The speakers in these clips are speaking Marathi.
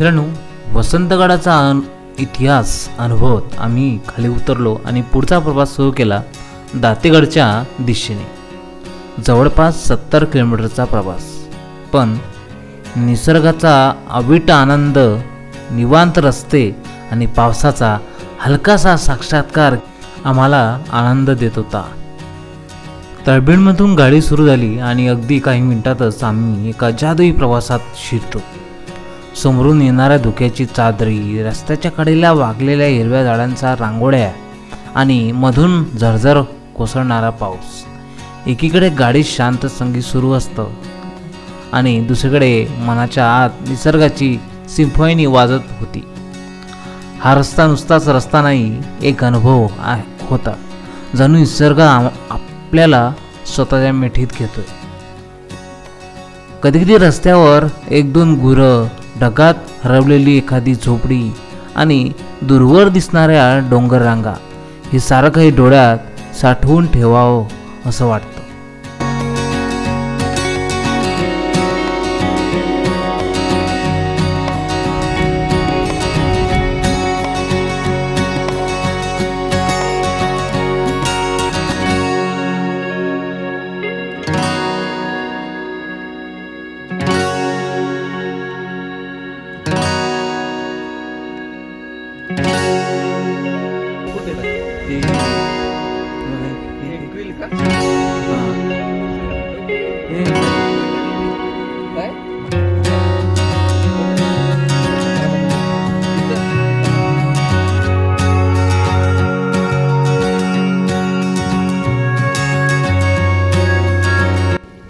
मित्रांनो, वसंतगडाचा इतिहास अनुभवत आम्ही खाली उतरलो आणि पुढचा प्रवास सुरू केला दातेगडच्या दिशेने। जवळपास 70 किलोमीटरचा प्रवास, पण निसर्गाचा अवीट आनंद, निवांत रस्ते आणि पावसाचा हलकासा साक्षात्कार आम्हाला आनंद देत होता। तळबीडमधून गाडी सुरू झाली आणि अगदी काही मिनिटातच आम्ही एका जादुई प्रवासात शिरतो। समोरून येणाऱ्या धुक्याची चादरी, रस्त्याच्या कडेला वागलेल्या हिरव्या झाडांचा रांगोळ्या आणि मधून झरझर कोसळणारा पाऊस। एकीकडे गाडीत शांत संगीत सुरू असतं आणि दुसरीकडे मनाच्या आत निसर्गाची सिम्फनी वाजत होती। हा रस्ता नुसताच रस्ता नाही, एक अनुभव होता। जणू निसर्ग आपल्याला स्वतःच्या मिठीत घेतोय। कधीकधी रस्त्यावर 1-2 गुरं, ढगात हरवलेली एखादी झोपडी आणि दूरवर दिसणाऱ्या डोंगर रांगा, हे सारं काही डोळ्यात साठवून ठेवावं असं वाटतं।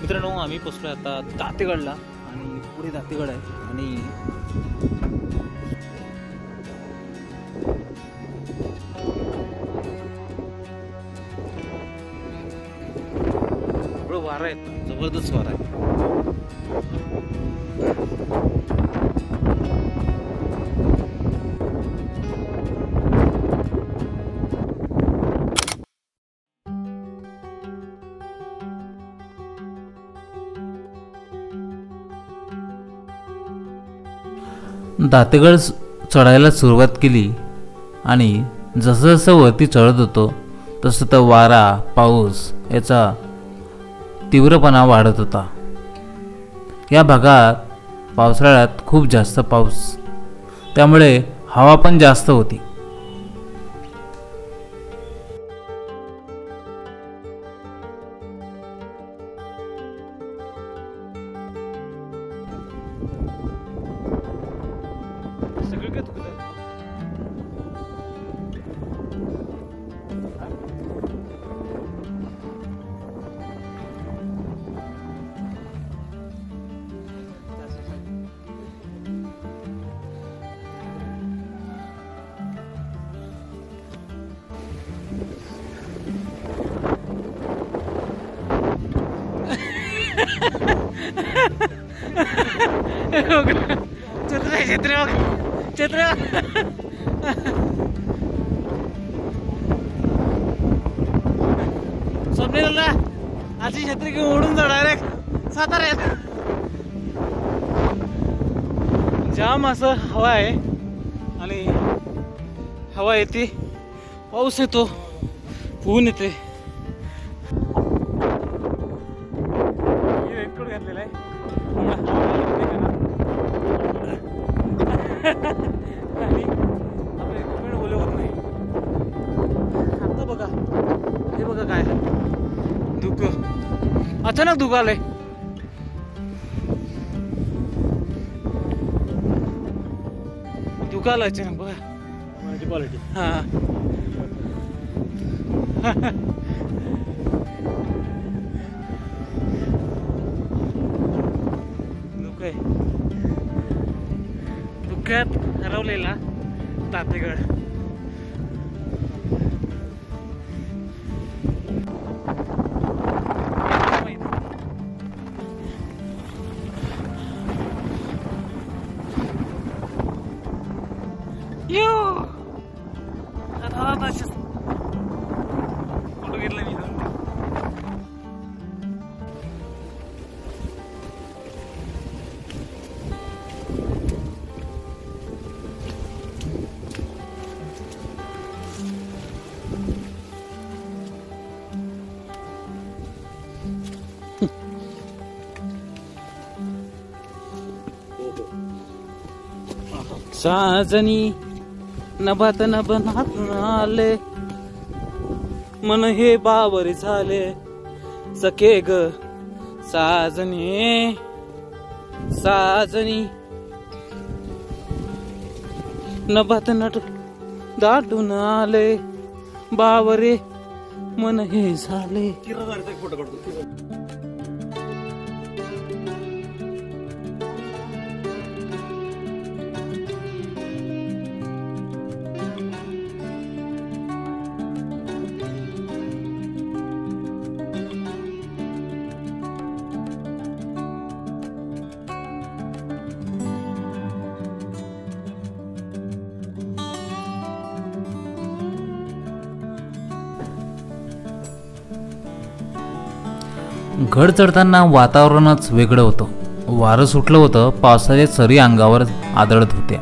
मित्रांनो, आम्ही पोचलो आता दातेगडला आणि पुढे दातेगड आहे आणि वारा आहे, जबरदस्त वारा आहे। दातेगड चढायला सुरुवात केली आणि जसं जसं वरती चढत होतो तसं तर वारा, पाऊस याचा तीव्रपणा वाढत होता। या भागात पावसाळ्यात खूप जास्त पाऊस, त्यामुळे हवा पण जास्त होती। चित्र स्वप्नीला आजी छत्री घेऊन ओढून जा डायरेक्ट साताऱ्यात। जाम असं हवा आहे आणि हवा येते, पाऊस येतो, ऊन येते। रेनकोट घातलेला आहे आणि आपले इक्विपमेंट ओले होत नाही। आता बघा, हे बघा काय धुकं, अचानक धुकं आलंय। धुकं आलं अचानक, बघा क्वालिटी। हा धुकं आहे, धुक्यात हरवलेला दातेगड। फोटो घेतला मी। साजनी नभात नभनात आले मन हे बावर झाले सखे ग साजनी साजनी नभात नट दाटून आले बावरे मन हे झाले. गड चढताना वातावरणच वेगळं होतं. वारं सुटलं होतं, पावसाच्या सरी अंगावर आदळत होत्या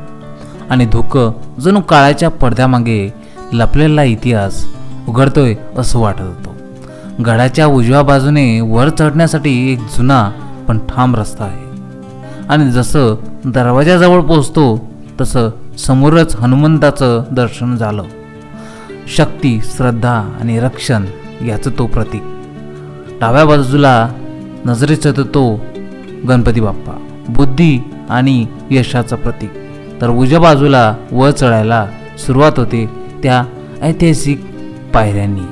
आणि धुकं जणू काळाच्या पडद्यामागे लपलेला इतिहास उघडतोय असं वाटत होतं. गडाच्या उजव्या बाजूने वर चढण्यासाठी एक जुना पण ठाम रस्ता आहे आणि जसं दरवाजाजवळ पोहोचतो तसं समोरच हनुमंताचं दर्शन झालं. शक्ती, श्रद्धा आणि रक्षण याचं तो प्रतीक. डाव्या बाजूला नजरेत येतो तो गणपती बाप्पा, बुद्धी आणि यशाचं प्रतीक. तर उजव्या बाजूला वर चढायला सुरुवात होते त्या ऐतिहासिक पायऱ्यांनी.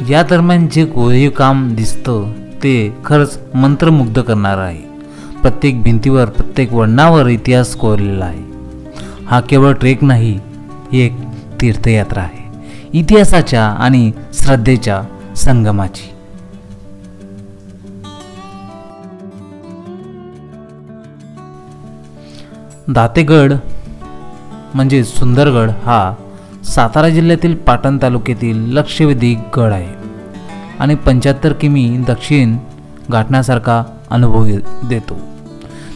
या दरम्यान जे कोरीव काम दिसतं ते खरंच मंत्रमुग्ध करणारं आहे. प्रत्येक भिंतीवर, प्रत्येक वळणावर इतिहास कोरलेला आहे. हा केवळ ट्रेक नाही, ही एक तीर्थयात्रा आहे, इतिहासाच्या आणि श्रद्धेच्या संगमाची. दातेगड म्हणजे सुंदरगड हा सातारा जिल्ह्यातील पाटण तालुक्यातील लक्षवेधी गड आहे आणि 75 किमी दक्षिण गाठण्यासारखा अनुभव देतो.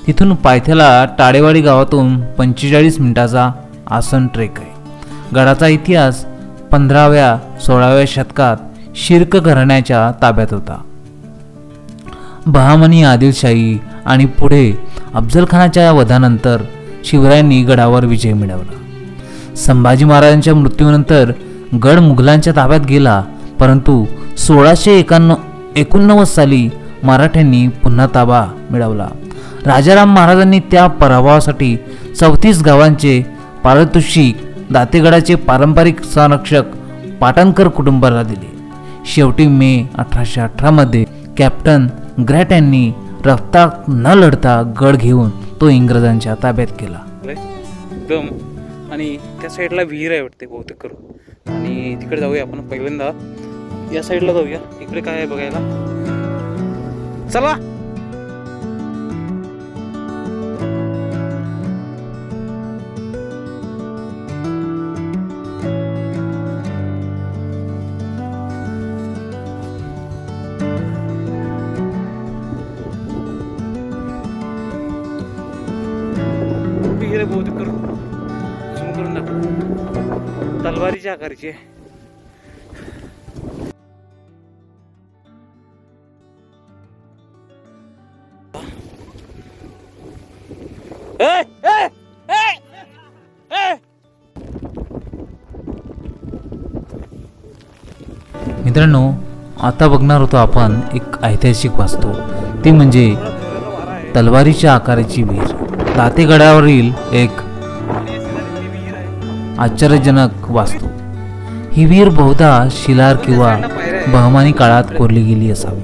तिथून पायथ्याला टाळेवाडी गावातून 45 मिनिटाचा आसन ट्रेक आहे. गडाचा इतिहास 15व्या-16व्या शतकात शिर्क घराण्याच्या ताब्यात होता. बहामनी आदिलशाही आणि पुढे अफजलखानाच्या वधानंतर शिवरायांनी गडावर विजय मिळवला. संभाजी महाराजांच्या मृत्यूनंतर गड मुघलांच्या ताब्यात गेला, परंतु 1689 साली मराठ्यांनी पुन्हा ताबा मिळवला. राजाराम महाराजांनी त्या पराभवासाठी 34 गावांचे पारितोषिक दातेगडाचे पारंपरिक संरक्षक पाटणकर कुटुंबाला दिले. शेवटी मे 1818 मध्ये कॅप्टन ग्रॅट यांनी रक्तात न लढता गड घेऊन तो इंग्रजांच्या ताब्यात केला. एकदम आणि त्या साईडला विहीर आहे वाटते बहुतेक करून, आणि तिकडे जाऊया आपण. पहिल्यांदा या साईडला जाऊया. इकडे काय आहे बघायला, चला. बहुतेक करून झूम करून दाखव. तलवारीच्या आकाराची आहे. मित्रांनो, आता बघणार होतो आपण एक ऐतिहासिक वास्तू, ती म्हणजे तलवारीच्या आकाराची विहीर. दातेगडावरील एक आश्चर्यजनक वास्तू. ही विहीर बहुधा शिलार किंवा बहमानी काळात कोरली गेली असावी.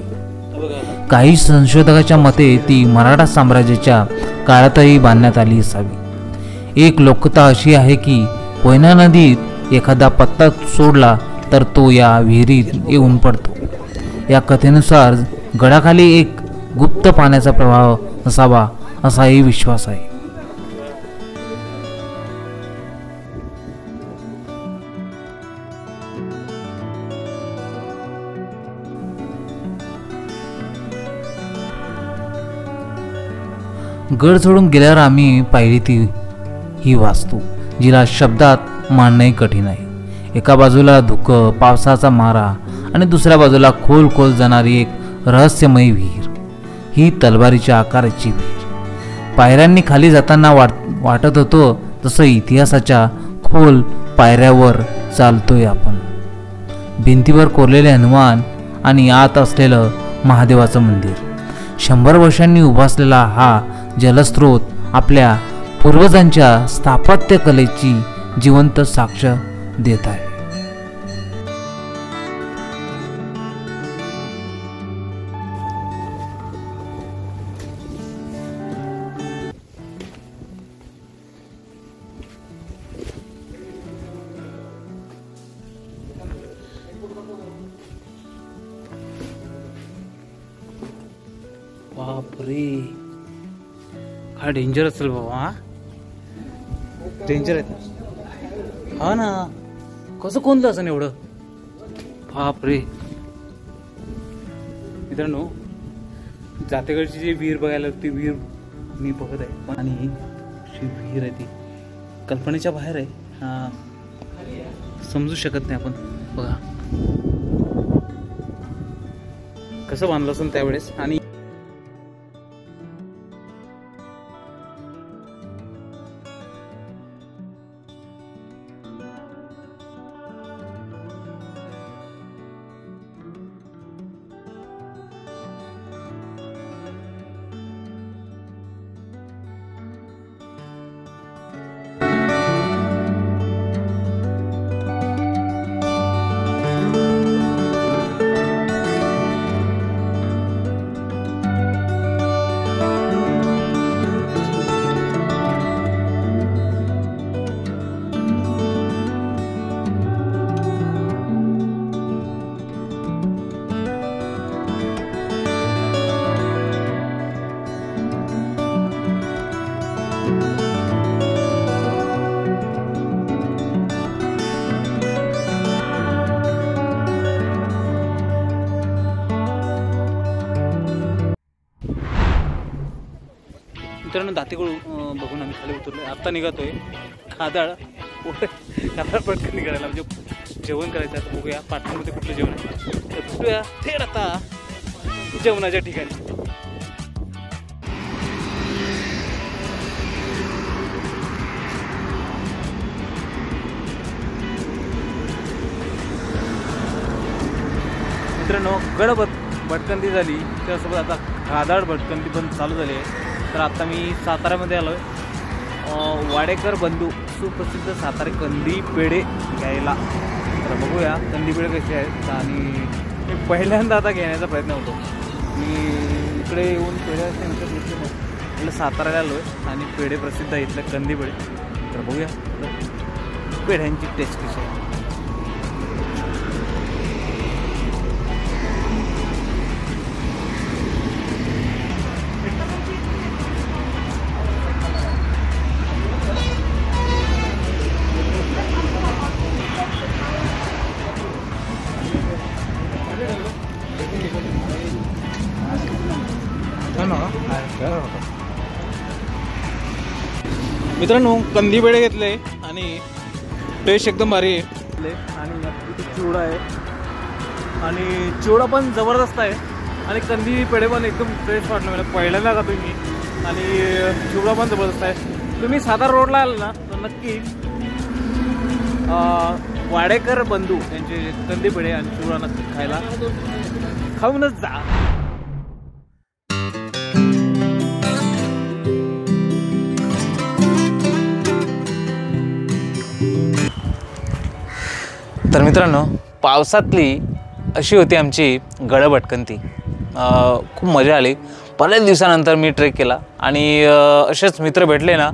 काही संशोधकाच्या मते ती मराठा साम्राज्याच्या काळातही बांधण्यात आली असावी. एक लोककथा अशी आहे की कोयना नदीत एखादा पत्ता सोडला तर तो या विहिरीत येऊन पडतो. या कथेनुसार गडाखाली एक गुप्त पाण्याचा प्रवाह असावा असाही विश्वास आहे. गड सोडून गेल्यावर आम्ही पाहिली ती ही वास्तू, जिला शब्दात मांडणे कठीण आहे. एका बाजूला धुकं, पावसाचा मारा आणि दुसऱ्या बाजूला खोल खोल जाणारी एक रहस्यमयी विहीर. ही तलवारीच्या आकाराची विहीर. पायऱ्यांनी खाली जाताना वाटत होतं तसं इतिहासाच्या खोल पायऱ्यावर चालतोय आपण. भिंतीवर कोरलेले हनुमान आणि आत असलेलं महादेवाचं मंदिर. 100 वर्षांनी उभा असलेला हा जलस्रोत आपल्या पूर्वजांच्या स्थापत्य कलेची जिवंत साक्ष देत आहे. बापरे, हा डेंजर असेल बाबा. हा डेंजर आहे. हा ना, कसं कोणतं असं एवढं. बापरे मित्रांनो, जातेकडची जी विहीर बघायला ती विहीर मी बघत आहे, पण आणि जी विहीर आहे ती कल्पनेच्या बाहेर आहे. हा समजू शकत नाही आपण. बघा कसं बांधलं असेल त्यावेळेस. आणि मित्रांनो, दातेगड बघून आम्ही खाली उतरलो. आत्ता निघतोय खादाळ. खादाळ पटकन निघायला, म्हणजे जेवण करायचं. आता बघूया पाटणामध्ये कुठलं जेवण आहे, तर भेटूया थेट आता जेवणाच्या ठिकाणी. मित्रांनो, भटकंती झाली, त्यासोबत आता खादाळ भटकंती पण चालू झाली आहे. तर आता मी साताऱ्यामध्ये आलो आहे, वाडेकर बंधू सुप्रसिद्ध सातारे कंदी पेढे घ्यायला. तर बघूया कंदी पेढे कसे आहेत. आणि मी पहिल्यांदा आता घेण्याचा प्रयत्न होतो. मी इकडे येऊन पेढे असते म्हटलं साताऱ्याला आलो आहे आणि पेढे प्रसिद्ध आहे इथलं कंदी पेढे. तर बघूया पेढ्यांची टेस्ट कशी आहे. मित्रांनो, कंदी पेढे घेतले आणि टेस्ट एकदम भारी आहे. आणि इथे चिवडा आहे आणि चिवडा पण जबरदस्त आहे. आणि कंदी पेढे पण एकदम फ्रेश वाटलं मला, पहिल्यांदा का तुम्ही. आणि चिवडा पण जबरदस्त आहे. तुम्ही सातारा रोडला आला ना तर नक्की वाडेकर बंधू यांचे कंदी पेढे आणि चिवडा नक्की खाऊनच जा. तर मित्रांनो, पावसातली अशी होती आमची गड भटकंती. खूप मजा आली. बऱ्याच दिवसानंतर मी ट्रेक केला आणि असेच मित्र भेटले ना,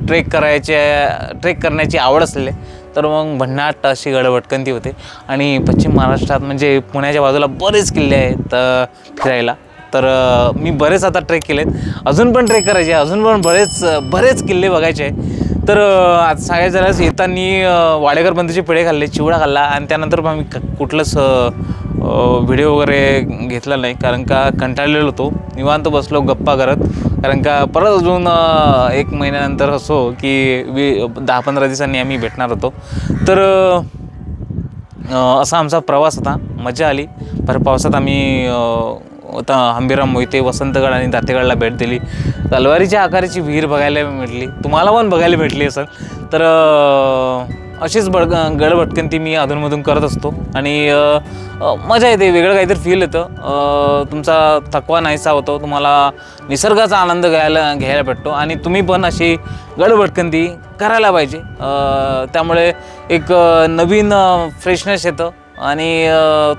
ट्रेक करण्याची आवड असलेले, तर मग भन्नाट अशी गड भटकंती होते. आणि पश्चिम महाराष्ट्रात म्हणजे पुण्याच्या बाजूला बरेच किल्ले आहेत फिरायला. तर मी बरेच आता ट्रेक केलेत, अजून पण ट्रेक करायचे, अजून पण बरेच किल्ले बघायचे आहे. तर आज सांगायचं झाल्यास येताना वाडेकर बंधूचे पेढे खाल्ले, चिवडा खाल्ला आणि त्यानंतर आम्ही कुठलंच व्हिडिओ वगैरे घेतला नाही, कारण का कंटाळलेलो होतो. निवांत बसलो गप्पा करत, कारण का परत अजून 1 महिन्यानंतर असो की 10-15 दिवसांनी आम्ही भेटणार होतो. तर असा आमचा प्रवास होता, मजा आली. भर पावसात आम्ही हंबीराम मोहिते वसंतगड आणि दातेगडला भेट दिली. तलवारीच्या आकाराची विहीर बघायला भेटली, तुम्हाला पण बघायला भेटली असेल. तर अशीच गडभटकंती मी अधूनमधून करत असतो आणि मजा येते, वेगळं काहीतरी फील येतं. तुमचा थकवा नाहीसा होतो, तुम्हाला निसर्गाचा आनंद घ्यायला भेटतो आणि तुम्ही पण अशी गडभटकंती करायला पाहिजे. त्यामुळे एक नवीन फ्रेशनेस येतं आणि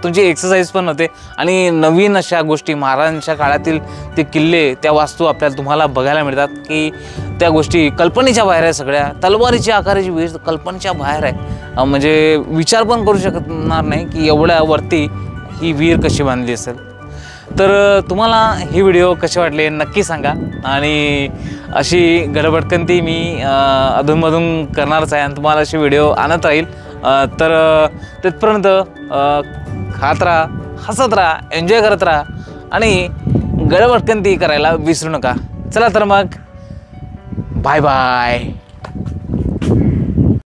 तुमची एक्सरसाइज पण होते आणि नवीन अशा गोष्टी महाराजांच्या काळातील ते किल्ले, त्या वास्तू तुम्हाला बघायला मिळतात की त्या गोष्टी कल्पनेच्या बाहेर आहे. सगळ्या तलवारीच्या आकाराची विहीर कल्पनेच्या बाहेर आहे. म्हणजे विचार पण करू शकणार नाही की एवढ्या वरती ही विहीर कशी बांधली असेल. तर तुम्हाला ही व्हिडिओ कसे वाटले नक्की सांगा आणि अशी गडभटकंती मी अधूनमधून करणारच आहे आणि तुम्हाला अशी व्हिडिओ आणत राहील. तर तिथपर्यंत खात राहा, हसत राहा, एन्जॉय करत राहा आणि गडभटकंती करायला विसरू नका. चला तर मग बाय बाय.